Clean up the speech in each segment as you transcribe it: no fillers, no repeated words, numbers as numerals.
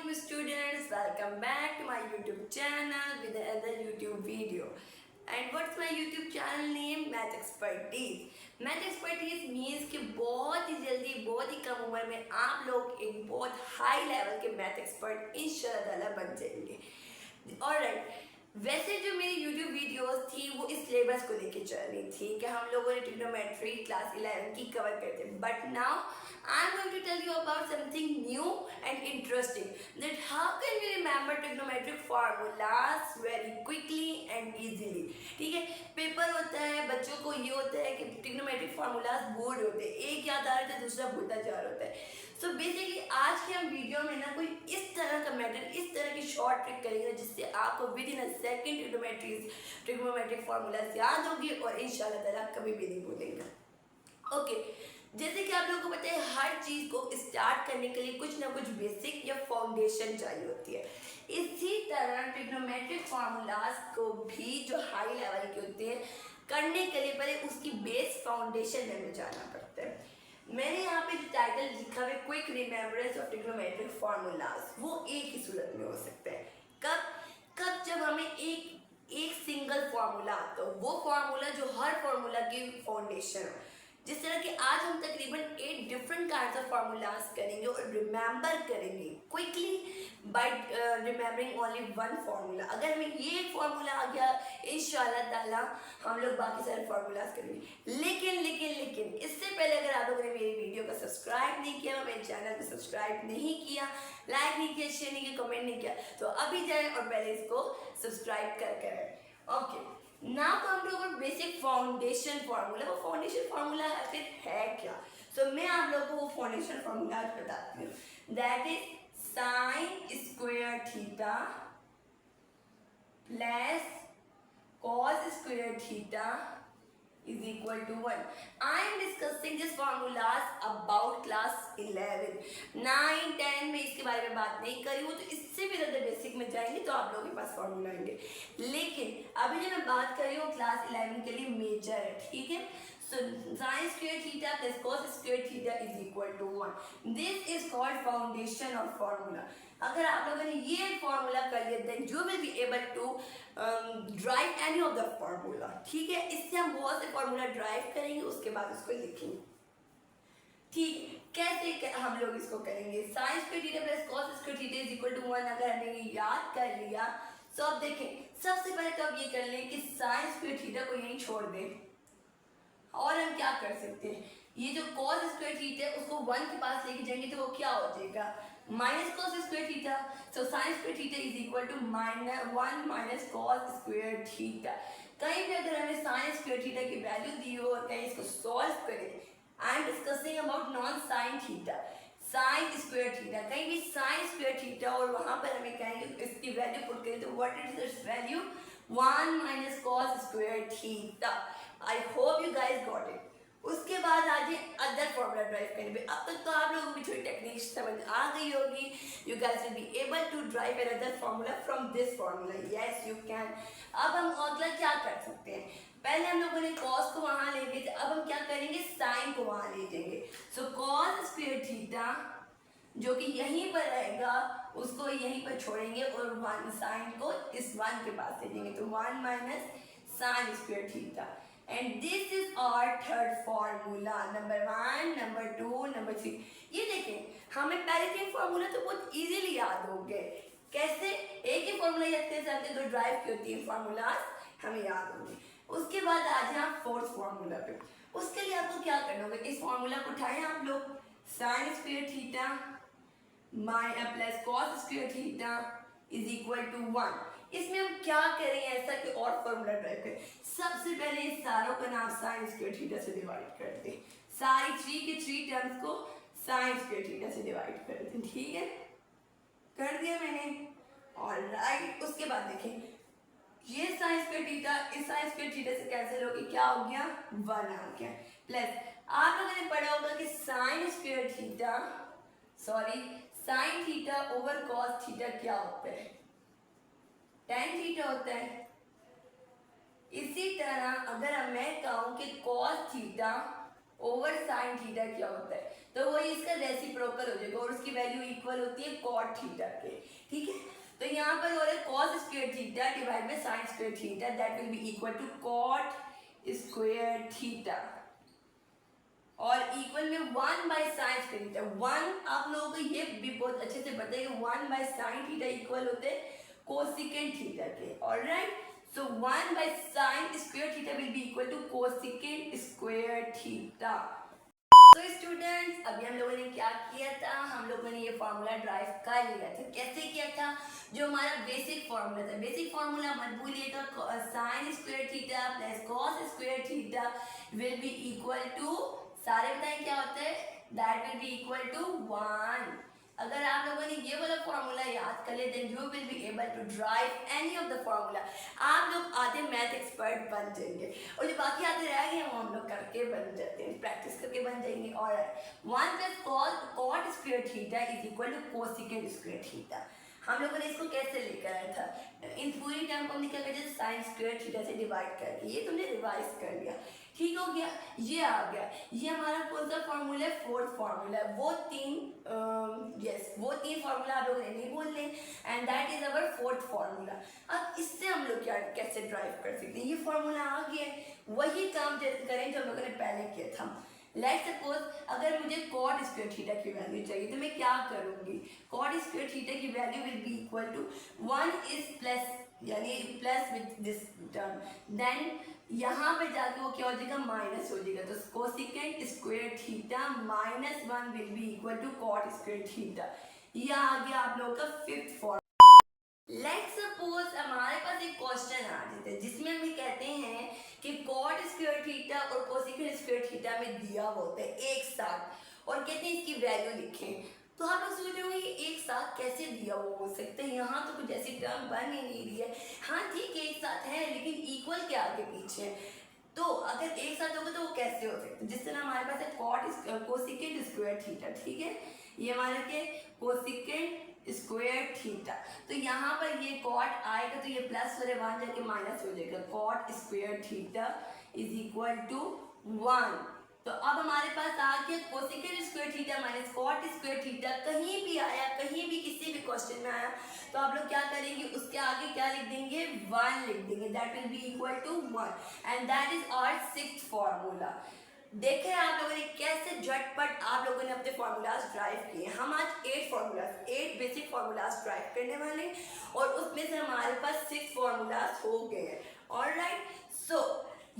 Assalamualaikum students, welcome back to my YouTube channel with another YouTube video. And what's my YouTube channel name? Math Expertise. Math Expertise means कि बहुत ही जल्दी बहुत ही कम उम्र में आप लोग एक बहुत हाई लेवल के मैथ एक्सपर्ट इंशाल्लाह बन जाएंगे। ऑलराइट, वैसे जो मेरी YouTube वीडियोस थी वो इस सिलेबस को लेके चल रही थी कि हम लोगों ने ट्रिग्नोमेट्री क्लास 11 की कवर करते हैं, but now I am going to tell you about something new and interesting, that how can we remember trigonometric formulas very quickly and easily. ठीक है, पेपर होता है, बच्चों को ये होता है कि ट्रिग्नोमेट्रिक फार्मूलाज बोर्ड होते हैं, एक याद आ रहा है दूसरा भूलता जा रहा होता है। सो बेसिकली आज के हम वीडियो में ना कोई इस तरह का मेथड, इस तरह की शॉर्ट ट्रिक करेंगे जिससे आपको with in a second trigonometric formulas याद होगी और इंशाल्लाह ताला कभी भी नहीं भूलेंगे। ओके, जैसे कि आप लोगों को पता है हर चीज़ को स्टार्ट करने के लिए कुछ ना कुछ बेसिक या फाउंडेशन चाहिए होती है। इसी तरह ट्रिग्नोमेट्रिक फार्मूलाज को भी जो हाई लेवल के होते हैं करने के लिए पहले उसकी बेस फाउंडेशन में जाना पड़ता है। मैंने यहाँ पे जो टाइटल लिखा है quick remembrance of trigonometric formulas, वो एक ही सूरत में हो सकता है। कब जब हमें एक सिंगल फार्मूला आता हो, वो फार्मूला जो हर फार्मूला की फाउंडेशन हो। जिस तरह कि आज हम तकरीबन 8 डिफरेंट काइंड्स ऑफ फार्मूलाज करेंगे और रिमेंबर करेंगे quickly bye remembering only one formula. अगर हमें ये एक फार्मूला आ गया इंशाल्लाह ताला हम लोग बाकी सारे फार्मूलाज करेंगे। लेकिन इससे पहले अगर आप लोगों ने मेरी वीडियो को सब्सक्राइब नहीं किया, मेरे चैनल को सब्सक्राइब नहीं किया, लाइक नहीं किया, शेयर नहीं किया, कमेंट नहीं किया, तो अभी जाए और पहले इसको सब्सक्राइब कर करें। ओके, ना तो हम लोगों को बेसिक फाउंडेशन फार्मूला, वो फाउंडेशन फार्मूला है क्या? सो मैं आप लोगों को वो फाउंडेशन फार्मूला बताती हूँ, that is sine square theta plus cos square theta is equal to 1. I am discussing this formulas about class 11. 9, 10 में इसके बारे में बात नहीं करी हूँ, तो इससे भी ज़्यादा बेसिक में जाएंगे तो आप लोगों के पास फॉर्मूला आएंगे। लेकिन अभी जो मैं बात कर रही हूँ क्लास 11 के लिए मेजर है, ठीक है। So sin square theta plus cos square theta is equal to 1. This is called foundation or formula. अगर आप लोगों ने ये फार्मूला कर लिया then you will be able to drive any of the formula. ठीक है, इससे हम बहुत से फार्मूला ड्राइव करेंगे, उसके बाद उसको लिखेंगे। ठीक, कैसे हम लोग इसको करेंगे? Sine square theta plus cos square theta is equal to 1 अगर हमने ये याद कर लिया तो अब देखें, सबसे पहले तो अब ये कर लें कि साइन स्क्वायर थीटा को यहीं छोड़ दें और हम क्या कर सकते हैं, ये जो cos स्क्वायर थीटा है उसको 1 के पास लेके जाएंगे तो वो क्या हो जाएगा, minus cos square theta. So sin square theta is equal to -1 minus cos square theta. कहीं भी अगर हमें sin स्क्वायर थीटा की वैल्यू दी हो और कहीं इसको सॉल्व करें, I am discussing about non sine theta, sine square theta, कहीं भी साइन स्क्वायर थीटा और वहां पर हमें कहेंगे इसकी वैल्यू पुट करें तो what is this value, 1 minus cos square theta. I hope you guys got it. उसके बाद आ जाए अदर फॉर्मूला ड्राइव करने पे। अब तक तो आप लोगों को भी थोड़ी टेक्निक समझ आ गई होगी। You guys will be able to derive other formula from this formula, yes you can. अब हम अगला क्या कर सकते हैं, पहले हम लोगों ने cos को वहां ले गए थे, अब हम क्या करेंगे, साइन को वहां ले जाएंगे। सो cos स्क्वायर थीटा जो कि यहीं पर रहेगा उसको यहीं पर छोड़ेंगे और 1 साइन को इस 1 के पास ले जाएंगे, तो 1 minus sine square theta. And this is our third formula, number 1, number 2, number 3। ये देखें, हमें पहले 3 फार्मूला तो बहुत इजीली याद हो गए। कैसे? एक ही फार्मूला रखते जाते तो ड्राइव के 3 फार्मूलाज हमें याद होंगे। उसके बाद आ जाए आप फोर्थ फार्मूला पे। उसके लिए आपको क्या करना होगा, इस फार्मूला को उठाएं आप लोग, sine square theta plus cos square theta is equal to 1। इसमें हम क्या करें ऐसा कि और फॉर्मूला ड्राइव करें, सबसे पहले इस सारों का नाम साइन स्क्वायर थीटा से डिवाइड कर दें, सारी 3 के 3 टर्म्स को साइन स्क्वायर थीटा से डिवाइड कर दें। ठीक है, कर दिया मैंने। ऑलराइट, उसके बाद देखें ये साइन स्क्वायर थीटा इस साइन स्क्वायर थीटा से कैंसिल होगी, क्या हो गया, 1 आ गया। प्लस आप लोगों ने पढ़ा होगा कि sign square theta sine theta over cos theta क्या होता है, tan थीटा होता है। इसी तरह अगर मैं कहूं कि cos theta over sine theta क्या होता है, तो वो इसका रेसिप्रोकल हो जाएगा और उसकी वैल्यू इक्वल होती है कॉट थीटा के, ठीक है। तो यहाँ पर हो रहा है cos square theta divide by sine square theta, that will be equal to cot square theta और इक्वल में 1 बाय साइन स्क्वायर थीटा। 1 आप लोगों को ये भी बहुत अच्छे से पता है कि 1 बाय साइन थीटा इक्वल होते हैं कोसिकेंट थीटा के, alright. So 1 by sine square theta will be equal to cosecant square theta. तो स्टूडेंट्स अभी हम लोगों ने क्या किया था, हम लोगों ने ये फॉर्मूला ड्राइव कर लिया था। कैसे किया था, जो हमारा बेसिक फॉर्मूला था, बेसिक फॉर्मूला मत भूलिएगा, sine square theta plus cos square theta will be equal to, सारे बताएं क्या होता है, that will be equal to 1। अगर आप लोगों ने ये वाला फॉर्मूला याद कर ले then you will be able to derive any of the formula. आप लोग आधे मैथ एक्सपर्ट बन जाएंगे और जो बाकी आधे रह गए वो हम लोग करके बन जाते हैं, प्रैक्टिस करके बन जाएंगे। और 1 plus cot square theta is equal to cosecant square theta. हम लोगों ने इसको कैसे लेकर आया था, इन पूरी टर्म को हमने क्या किया, साइन स्क्वायर थीटा से डिवाइड करके, ये तुमने रिवाइज कर लिया, ठीक हो गया। ये आ गया, ये हमारा कौन सा फॉर्मूला है, फोर्थ फॉर्मूला है। वो तीन फॉर्मूला आप लोगों ने नहीं बोलने and that is our fourth formula. अब इससे हम लोग क्या कैसे ड्राइव कर सकते हैं, ये फॉर्मूला आ गया, वही काम करें जो हम लोगों ने पहले किया था। लेट्स सपोज अगर मुझे कॉट स्क्वायर थीटा की वैल्यू चाहिए तो मैं क्या करूंगी, कॉट स्क्वायर थीटा की value will be equal to 1 is plus, यानी plus with this term, then यहाँ पे जाके वो क्या हो जाएगा, माइनस हो जाएगा। तो cosecant square theta minus 1 will be equal to cot square theta. ये आ गया आप लोगों का फिफ्थ फॉर्म। लेट्स सपोज हमारे पास एक क्वेश्चन आ जाता है जिसमें हम कहते हैं कि कॉट स्क्वायर थीटा और कोसिकेंट स्क्वायर थीटा में दिया होता है एक साथ और कहते हैं इसकी वैल्यू लिखें। तो आप लोग सोच रहे होंगे एक साथ कैसे दिया हुआ हो सकता है, यहाँ तो कुछ ऐसी टर्म बन ही नहीं रही है। हाँ ठीक है एक साथ है लेकिन इक्वल के आगे पीछे, तो अगर एक साथ होगा तो वो कैसे हो सकता है, जिस तरह हमारे पास है कॉट कोसिकेंट स्क्वायर थीटा, ठीक है, ये हमारे के कोसिकेंट स्क्वायर थीटा। तो यहाँ पर ये कॉट आएगा तो ये प्लस वाले 1 जाके माइनस हो जाएगा, cot square theta is equal to 1। तो अब हमारे पास आ गया cosecant square theta minus cot square theta. कहीं भी आया, कहीं भी किसी भी क्वेश्चन में आया तो आप लोग क्या करेंगे, उसके आगे क्या लिख देंगे, 1 लिख देंगे, that will be equal to 1 and that is our sixth formula. देखे आप लोगों ने कैसे झटपट आप लोगों ने अपने फॉर्मूलाज ड्राइव किए। हम आज 8 बेसिक फॉर्मूलाज ड्राइव करने वाले हैं और उसमें से हमारे पास 6 फॉर्मूलाज हो गए हैं, ऑलराइट। सो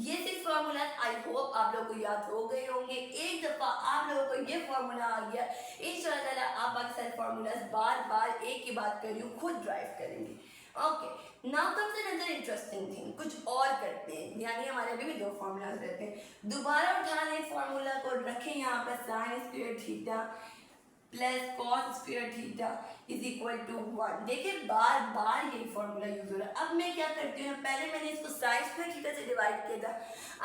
ये 6 फॉर्मूला आई होप आप लोगों को याद हो गए होंगे। एक दफा आप लोगों को ये फॉर्मूला आ गया, इंशाल्लाह आप बाकी सारे फॉर्मूलाज बार बार एक ही बात कर रही हूँ खुद ड्राइव करेंगे। Okay, now comes another interesting thing, कुछ और करते हैं, यानी हमारे अभी भी 2 फॉर्मूलाज रहते हैं। दोबारा उठा लें फॉर्मूला को, रखें यहाँ पर sine square theta plus cos square theta is equal to 1। देखिए बार बार यही फॉर्मूला यूज हो रहा है। अब मैं क्या करती हूँ, पहले मैंने इसको साइन स्क्वायर थीटा से डिवाइड किया था,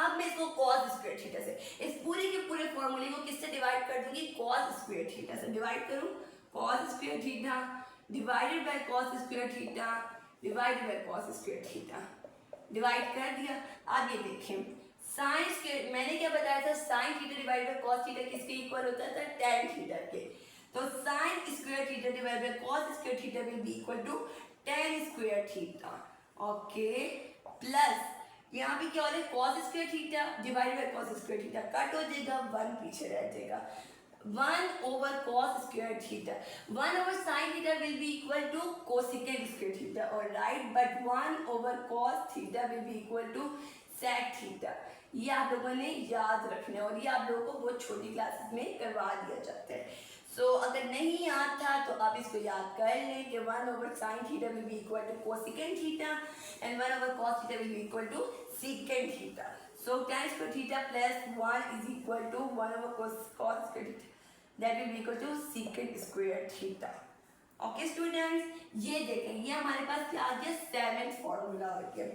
अब मैं इसको कॉस स्क्वायर थीटा से, इस पूरे के पूरे फॉर्मूले को किससे डिवाइड कर दूंगी, कॉस स्क्वायर थीटा से डिवाइड करूँ, cos square theta divided by cos square theta divided by cos square theta, divide कर दिया। अब ये देखें साइन स्क्वायर, मैंने क्या बताया था, sine theta divide by cos theta किसके इक्वल होता था, tan थीटा के। तो sine square theta divide by cos square theta will be equal to tan square theta, okay, plus यहाँ पे क्या हो रहा है, cos square theta divide by cos square theta cut हो जाएगा, 1 पीछे रह जाएगा, 1 over cos square theta, 1 over sin theta will be equal to cosecant square theta, all right, but 1 over cos theta will be equal to sec theta। ये आप लोगों ने याद रखना है और ये आप लोगों को बहुत छोटी क्लासेस में करवा दिया जाता है। सो अगर नहीं याद था तो आप इसको याद कर लें कि 1 over sin theta will be equal to cosecant theta and 1 over cos theta will be equal to secant theta। So tan square theta plus 1 is equal to 1 over cos square theta, that will be equal to secant square theta। Okay students, ये देखें ये हमारे पास क्या आ गया, 7th formula आ गया।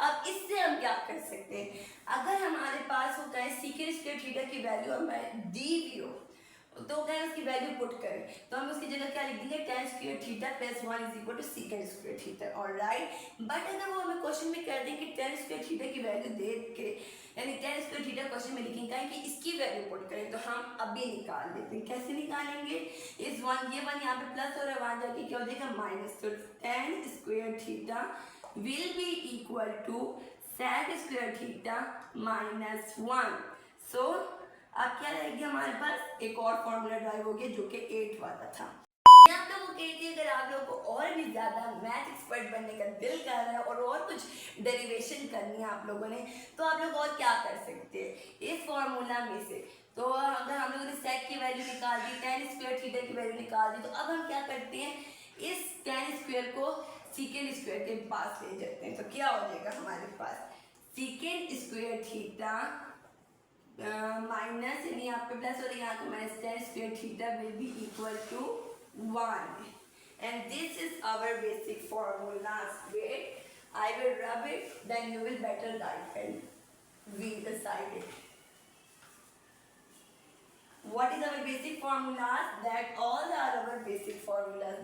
अब इससे हम क्या कर सकते हैं, अगर हमारे पास होता है secant square theta की वैल्यू हमें दी हुई हो तो क्या है उसकी वैल्यू पुट करें, तो हम उसकी जगह क्या लिख देंगे tan square theta plus 1 is equal to secant square theta, alright. But अगर वो हमें क्वेश्चन में कर दें कि tan स्क्वायर थीटा की वैल्यू दे के, यानी tan स्क्वायर थीटा क्वेश्चन में लिखेंगे कहें कि इसकी वैल्यू पुट करें, तो हम अभी निकाल लेते हैं। कैसे निकालेंगे, इस वन ये वन यहाँ पे प्लस हो रहा है, वहां जाके क्या हो जाएगा माइनस, तो tan square theta will be equal to sec square theta minus 1। So अब क्या रहेगी हमारे पास, एक और फॉर्मूला ड्राइव हो गया जो कि 8 वाला था। मैं आप लोगों को कहती है अगर आप लोगों को और भी ज्यादा मैथ एक्सपर्ट बनने का दिल कर रहा है और कुछ डेरिवेशन करनी है आप लोगों ने, तो आप लोग और क्या कर सकते हैं इस फॉर्मूला में से। तो अगर हम लोगों ने सेक की वैल्यू निकाल दी, tan स्क्वायर थीटा की वैल्यू निकाल दी, तो अब हम क्या करते हैं, इस tan स्क्वायर को secant स्क्वायर के पास ले जाते हैं, तो क्या हो जाएगा हमारे पास secant स्क्वायर थीटा माइनस, यानी यहाँ पे प्लस और यहाँ पे minus, tan square theta will be equal to 1, and this is our basic formulas. Wait, I will rub it, then you will better write and we decide it. What is our basic formulas? That all are our basic formulas.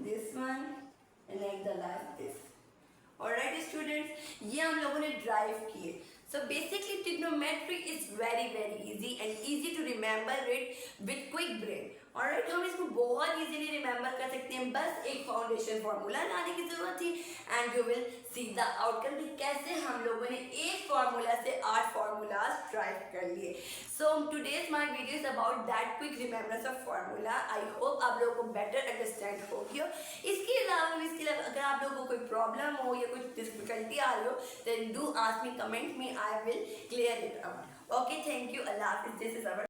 This one, and like the last this. Alright students, ये हम लोगों ने drive किए। So basically trigonometry is very easy and easy to remember it with quick brain. Alright, हम इसको बहुत easily remember कर सकते हैं, बस एक फाउंडेशन फार्मूला लाने की जरूरत थी and you will see the outcome कि कैसे हम लोगों ने एक फार्मूला से 8 फार्मूलाज ड्राइव कर लिए। So today's my video is about that quick remembrance of formula. I hope आप लोगों को better understand हो गया। इसके अलावा अगर आप लोगों को कोई प्रॉब्लम हो या कुछ डिफिकल्टी आ रही हो, then do ask me, comment me, I will clear it out. Okay, thank you. Allah Hafiz. This is our